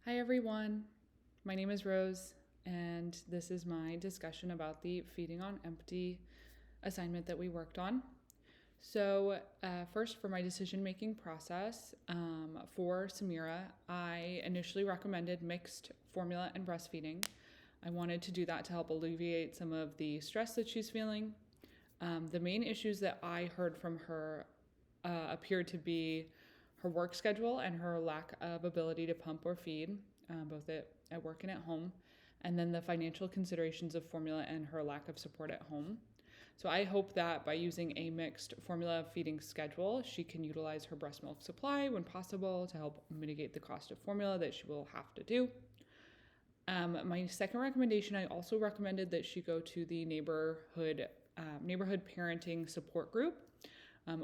Hi, everyone. My name is Rose, and this is my discussion about the Feeding on Empty assignment that we worked on. So, first, for my decision making process for Samira, I initially recommended mixed formula and breastfeeding. I wanted to do that to help alleviate some of the stress that she's feeling. The main issues that I heard from her appeared to be her work schedule and her lack of ability to pump or feed, both at work and at home, and then the financial considerations of formula and her lack of support at home. So I hope that by using a mixed formula feeding schedule, she can utilize her breast milk supply when possible to help mitigate the cost of formula that she will have to do. My second recommendation, I also recommended that she go to the neighborhood parenting support group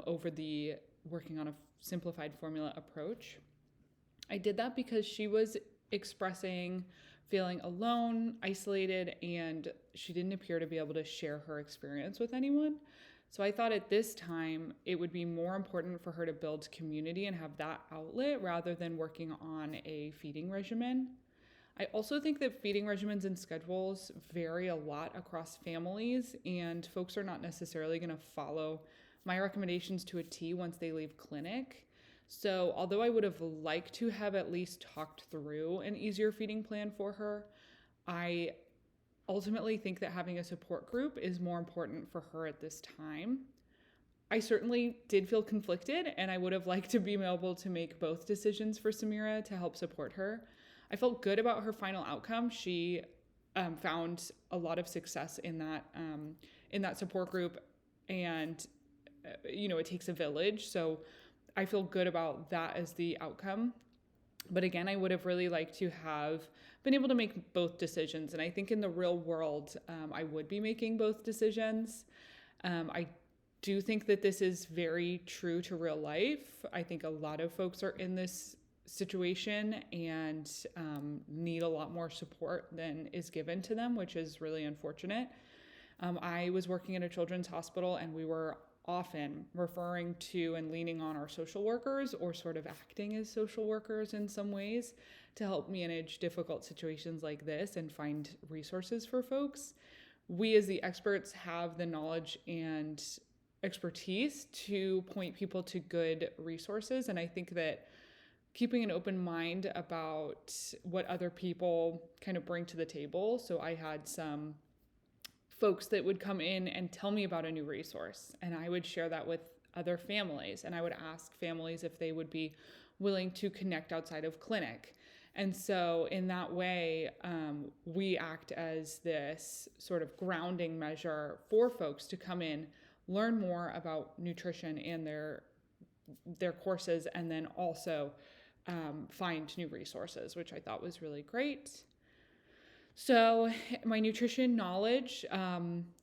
over the working on a simplified formula approach. I did that because she was expressing feeling alone, isolated, and she didn't appear to be able to share her experience with anyone. So I thought at this time it would be more important for her to build community and have that outlet rather than working on a feeding regimen. I also think that feeding regimens and schedules vary a lot across families, and folks are not necessarily going to follow my recommendations to a T once they leave clinic. So, although I would have liked to have at least talked through an easier feeding plan for her, I ultimately think that having a support group is more important for her at this time. I certainly did feel conflicted, and I would have liked to be able to make both decisions for Samira to help support her. I felt good about her final outcome. She found a lot of success in that support group, and it takes a village. So I feel good about that as the outcome. But again, I would have really liked to have been able to make both decisions. And I think in the real world, I would be making both decisions. I do think that this is very true to real life. I think a lot of folks are in this situation and need a lot more support than is given to them, which is really unfortunate. I was working at a children's hospital, and we were often referring to and leaning on our social workers, or sort of acting as social workers in some ways, to help manage difficult situations like this and find resources for folks. We as the experts have the knowledge and expertise to point people to good resources, and I think that keeping an open mind about what other people kind of bring to the table. So I had some folks that would come in and tell me about a new resource, and I would share that with other families, and I would ask families if they would be willing to connect outside of clinic. And so in that way, we act as this sort of grounding measure for folks to come in, learn more about nutrition and their courses, and then also find new resources, which I thought was really great. So, my nutrition knowledge.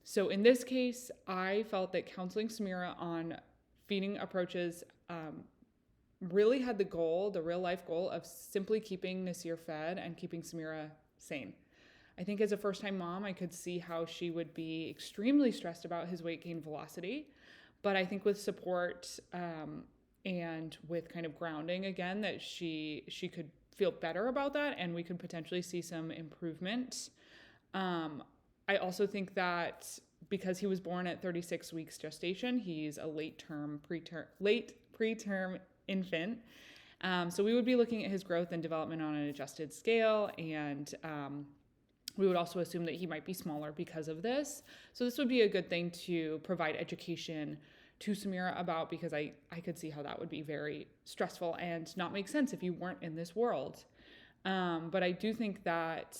So, in this case, I felt that counseling Samira on feeding approaches really had the real life goal of simply keeping Nasir fed and keeping Samira sane. I think as a first time mom, I could see how she would be extremely stressed about his weight gain velocity. But I think with support and with kind of grounding again, that she could feel better about that, and we could potentially see some improvement. I also think that because he was born at 36 weeks gestation, he's a late preterm infant. So we would be looking at his growth and development on an adjusted scale, and we would also assume that he might be smaller because of this. So this would be a good thing to provide education to Samira about, because I could see how that would be very stressful and not make sense if you weren't in this world. But I do think that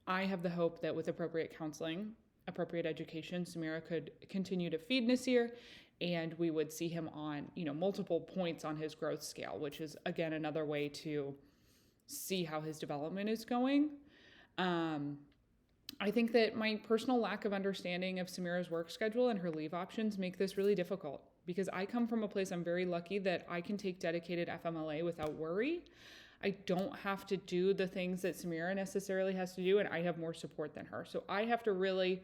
I have the hope that with appropriate counseling, appropriate education, Samira could continue to feed Nasir, and we would see him on, multiple points on his growth scale, which is again another way to see how his development is going. I think that my personal lack of understanding of Samira's work schedule and her leave options make this really difficult, because I come from a place I'm very lucky that I can take dedicated FMLA without worry. I don't have to do the things that Samira necessarily has to do, and I have more support than her. So I have to really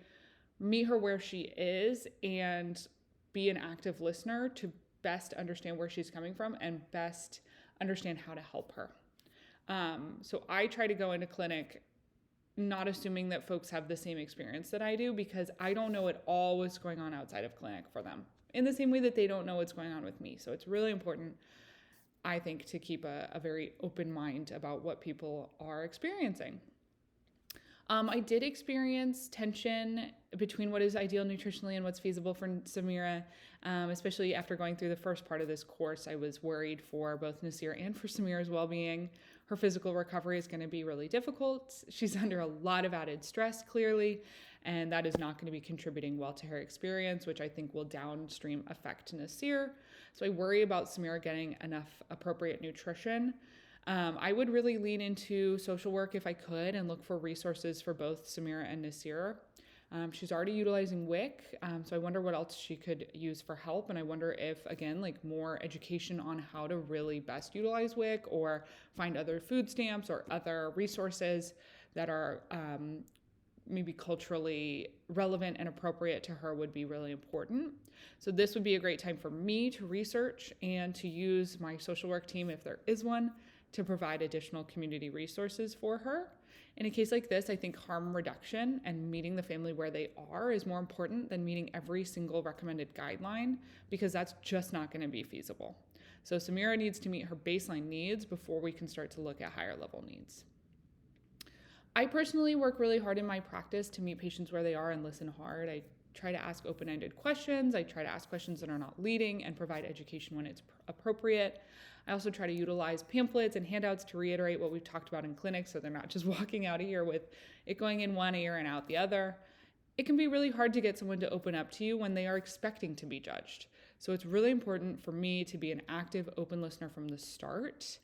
meet her where she is and be an active listener to best understand where she's coming from and best understand how to help her. So I try to go into clinic not assuming that folks have the same experience that I do, because I don't know at all what's going on outside of clinic for them, in the same way that they don't know what's going on with me. So it's really important, I think, to keep a very open mind about what people are experiencing. I did experience tension between what is ideal nutritionally and what's feasible for Samira, especially after going through the first part of this course. I was worried for both Nasir and for Samira's well-being. Her physical recovery is going to be really difficult. She's under a lot of added stress, clearly, and that is not going to be contributing well to her experience, which I think will downstream affect Nasir. So I worry about Samira getting enough appropriate nutrition. I would really lean into social work if I could and look for resources for both Samira and Nasir. She's already utilizing WIC, so I wonder what else she could use for help. And I wonder if, again, like more education on how to really best utilize WIC, or find other food stamps or other resources that are maybe culturally relevant and appropriate to her would be really important. So this would be a great time for me to research and to use my social work team, if there is one, to provide additional community resources for her. In a case like this, I think harm reduction and meeting the family where they are is more important than meeting every single recommended guideline, because that's just not going to be feasible. So Samira needs to meet her baseline needs before we can start to look at higher level needs. I personally work really hard in my practice to meet patients where they are and listen hard. I try to ask open-ended questions. I try to ask questions that are not leading and provide education when it's appropriate. I also try to utilize pamphlets and handouts to reiterate what we've talked about in clinic, so they're not just walking out of here with it going in one ear and out the other. It can be really hard to get someone to open up to you when they are expecting to be judged. So it's really important for me to be an active, open listener from the start.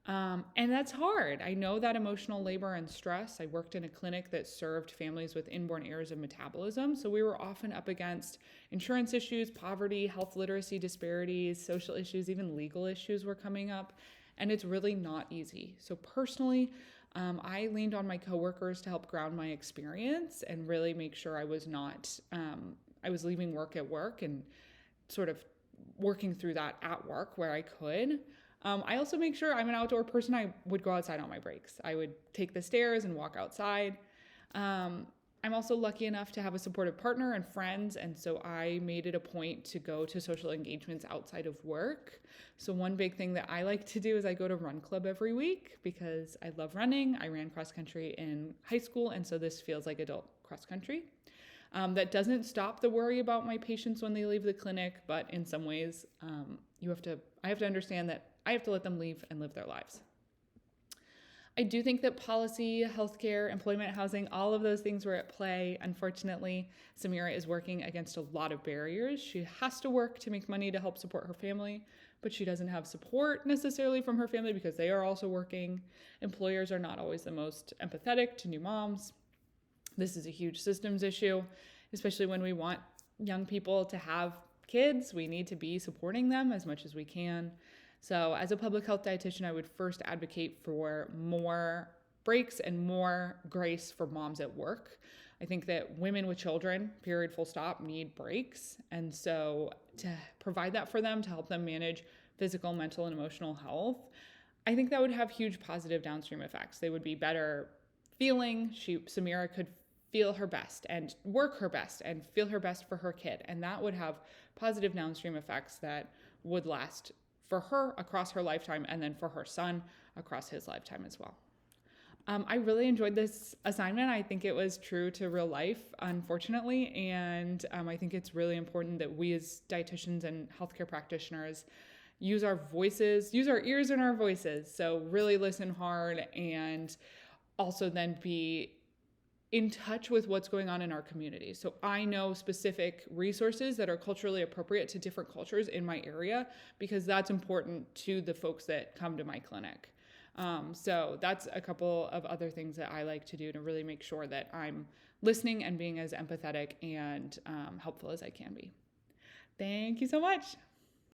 And that's hard. I know that emotional labor and stress. I worked in a clinic that served families with inborn errors of metabolism. So we were often up against insurance issues, poverty, health literacy disparities, social issues, even legal issues were coming up. And it's really not easy. So personally, I leaned on my coworkers to help ground my experience and really make sure I was not, I was leaving work at work and sort of working through that at work where I could. I also make sure I'm an outdoor person. I would go outside on my breaks. I would take the stairs and walk outside. I'm also lucky enough to have a supportive partner and friends, and so I made it a point to go to social engagements outside of work. So one big thing that I like to do is I go to run club every week because I love running. I ran cross country in high school, and so this feels like adult cross country. That doesn't stop the worry about my patients when they leave the clinic, but in some ways, I have to understand that I have to let them leave and live their lives. I do think that policy, healthcare, employment, housing, all of those things were at play. Unfortunately, Samira is working against a lot of barriers. She has to work to make money to help support her family, but she doesn't have support necessarily from her family because they are also working. Employers are not always the most empathetic to new moms. This is a huge systems issue, especially when we want young people to have kids. We need to be supporting them as much as we can. So as a public health dietitian, I would first advocate for more breaks and more grace for moms at work. I think that women with children, period, full stop, need breaks. And so to provide that for them, to help them manage physical, mental, and emotional health, I think that would have huge positive downstream effects. They would be better feeling. Samira could feel her best and work her best and feel her best for her kid. And that would have positive downstream effects that would last for her across her lifetime, and then for her son across his lifetime as well. I really enjoyed this assignment. I think it was true to real life, unfortunately, and I think it's really important that we as dietitians and healthcare practitioners use our voices, use our ears and our voices. So really listen hard, and also then be in touch with what's going on in our community. So I know specific resources that are culturally appropriate to different cultures in my area, because that's important to the folks that come to my clinic. So that's a couple of other things that I like to do to really make sure that I'm listening and being as empathetic and helpful as I can be. Thank you so much.